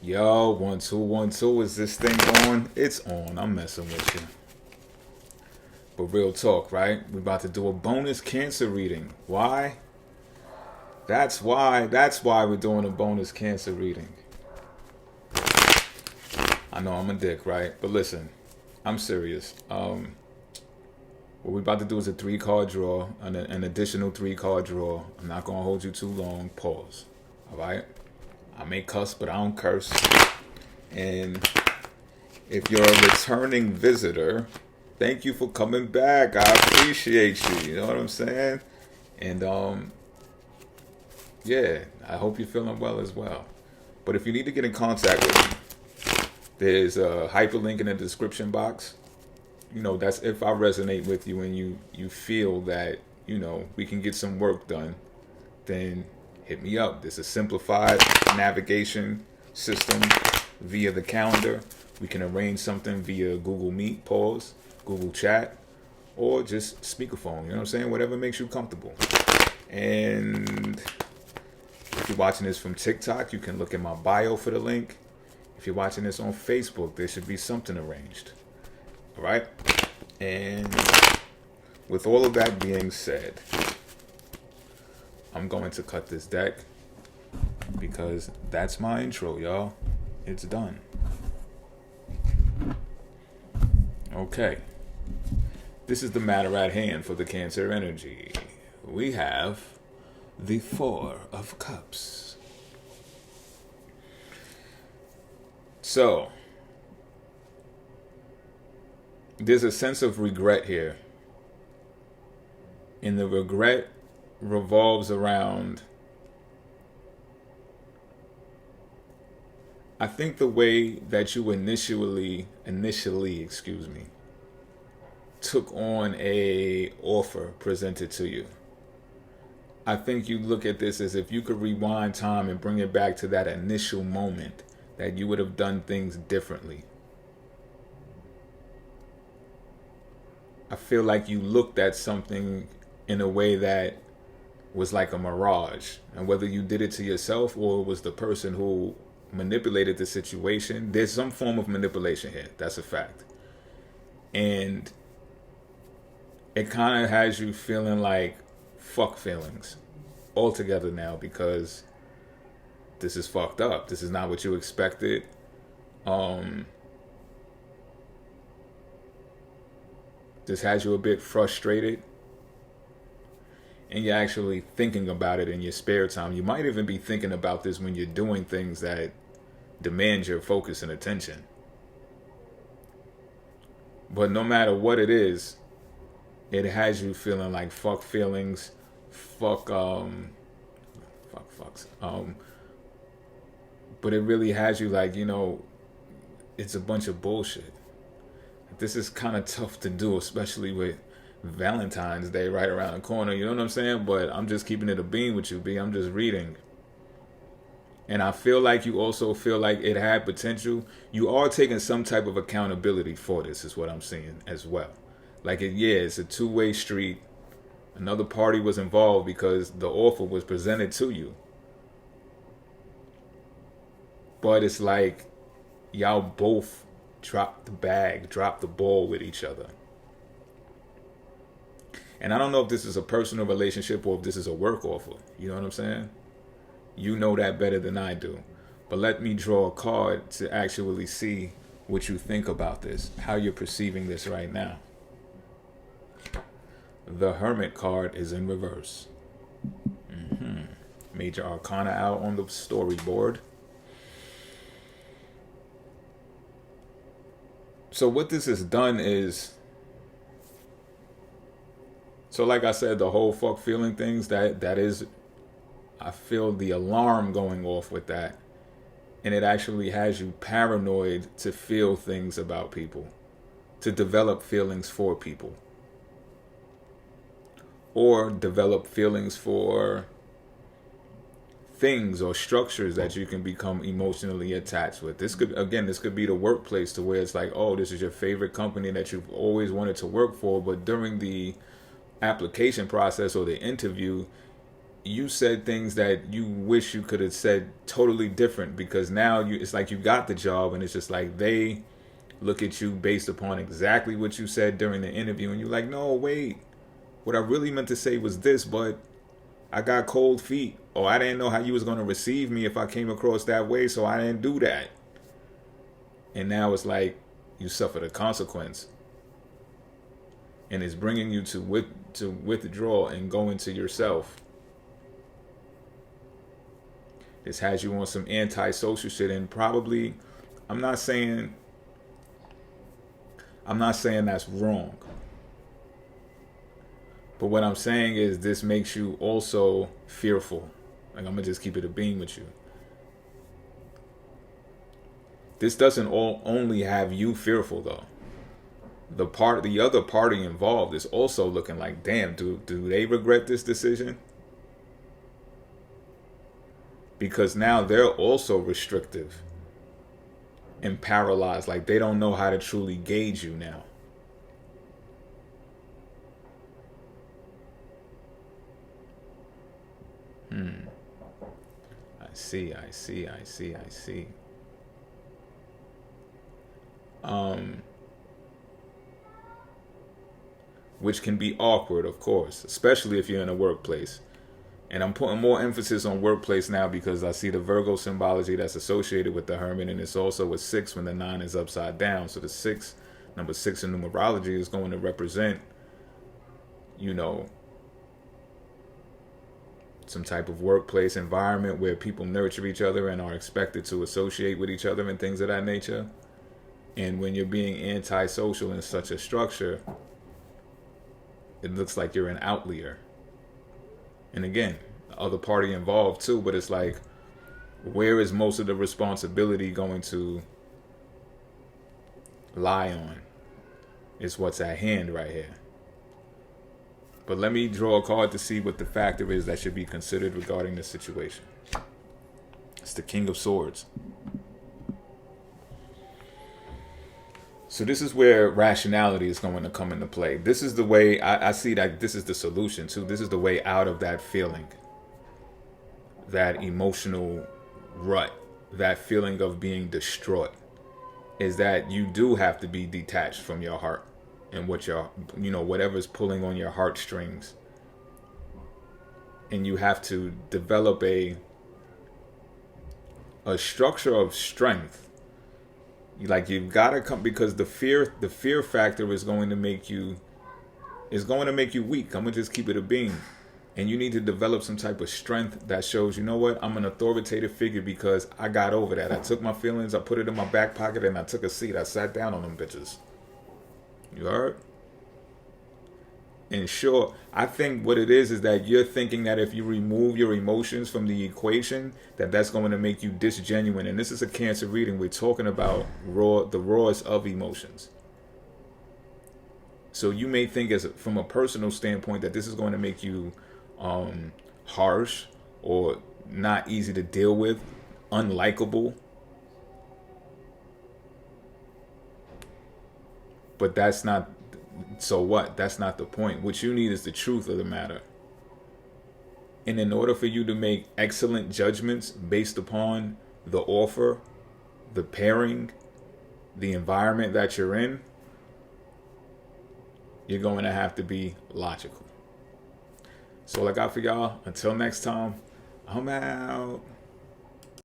Yo, 1 2 1 2. Is this thing on? It's on. I'm messing with you. But real talk, right? We're about to do a bonus cancer reading. Why? That's why. That's why we're doing a bonus cancer reading. I know I'm a dick, right? But listen, I'm serious. What we're about to do is a 3 card draw, an additional 3 card draw. I'm not gonna hold you too long. Pause. All right. I may cuss, but I don't curse. And if you're a returning visitor, thank you for coming back. I appreciate you. You know what I'm saying? And yeah, I hope you're feeling well as well. But if you need to get in contact with me, there's a hyperlink in the description box. You know, that's if I resonate with you and you feel that, we can get some work done, then hit me up. There's a simplified navigation system via the calendar. We can arrange something via Google Meet, pause, Google Chat, or just speakerphone. You know what I'm saying? Whatever makes you comfortable. And if you're watching this from TikTok, you can look in my bio for the link. If you're watching this on Facebook, there should be something arranged. All right? And with all of that being said, I'm going to cut this deck because that's my intro, y'all. It's done. Okay. This is the matter at hand for the Cancer energy. We have the 4 of Cups. So, there's a sense of regret here. And the regret revolves around, I think, the way that you initially, took on a offer presented to you. I think you look at this as if you could rewind time and bring it back to that initial moment, that you would have done things differently. I feel like you looked at something in a way that was like a mirage. And whether you did it to yourself or it was the person who manipulated the situation, there's some form of manipulation here. That's a fact. And it kind of has you feeling like fuck feelings altogether now, because this is fucked up. This is not what you expected. This has you a bit frustrated. And you're actually thinking about it in your spare time. You might even be thinking about this when you're doing things that demand your focus and attention. But no matter what it is, it has you feeling like fuck feelings, fucks. But it really has you like, it's a bunch of bullshit. This is kind of tough to do, especially with Valentine's Day right around the corner. You know what I'm saying? But I'm just keeping it a bean with you, B. I'm just reading. And I feel like you also feel like it had potential. You are taking some type of accountability for this, is what I'm seeing as well. Like, it's a two-way street. Another party was involved because the offer was presented to you. But it's like y'all both dropped the ball with each other. And I don't know if this is a personal relationship or if this is a work offer. You know what I'm saying? You know that better than I do. But let me draw a card to actually see what you think about this, how you're perceiving this right now. The Hermit card is in reverse. Major Arcana out on the storyboard. So what this has done is, so like I said, the whole fuck feeling things, that is, I feel the alarm going off with that. And it actually has you paranoid to feel things about people, to develop feelings for people, or develop feelings for things or structures that you can become emotionally attached with. This could be the workplace, to where it's like, oh, this is your favorite company that you've always wanted to work for, but during the application process or the interview, you said things that you wish you could have said totally different, because now it's like you got the job, and it's just like they look at you based upon exactly what you said during the interview, and you're like, no, wait, what I really meant to say was this, but I got cold feet, or I didn't know how you was going to receive me if I came across that way, so I didn't do that. And now it's like you suffer the consequence, and it's bringing you to withdraw and go into yourself. This has you on some antisocial shit, and probably, I'm not saying that's wrong. But what I'm saying is this makes you also fearful. Like, I'm gonna just keep it a beam with you. This doesn't only have you fearful though. The other party involved is also looking like, damn, do they regret this decision? Because now they're also restrictive and paralyzed. Like, they don't know how to truly gauge you now. I see. Which can be awkward, of course, especially if you're in a workplace. And I'm putting more emphasis on workplace now because I see the Virgo symbology that's associated with the Hermit, and it's also a 6 when the 9 is upside down. So the number 6 in numerology is going to represent, some type of workplace environment where people nurture each other and are expected to associate with each other and things of that nature. And when you're being antisocial in such a structure, it looks like you're an outlier. And again, the other party involved too, but it's like, where is most of the responsibility going to lie on? It's what's at hand right here. But let me draw a card to see what the factor is that should be considered regarding this situation. It's the King of Swords. So this is where rationality is going to come into play. This is the way I see that this is the solution too. This is the way out of that feeling, that emotional rut, that feeling of being distraught, is that you do have to be detached from your heart and whatever's pulling on your heartstrings. And you have to develop a structure of strength. Like, you've got to come, because the fear factor is going to make you weak. I'm gonna just keep it a beam. And you need to develop some type of strength that shows, you know what, I'm an authoritative figure because I got over that. I took my feelings, I put it in my back pocket, and I took a seat. I sat down on them bitches. You heard? And sure, I think what it is that you're thinking that if you remove your emotions from the equation, that's going to make you disgenuine. And this is a Cancer reading. We're talking about the rawest of emotions. So you may think, from a personal standpoint, that this is going to make you harsh or not easy to deal with, unlikable. But that's not. So what? That's not the point. What you need is the truth of the matter. And in order for you to make excellent judgments based upon the offer, the pairing, the environment that you're in, you're going to have to be logical. So all I got for y'all. Until next time, I'm out.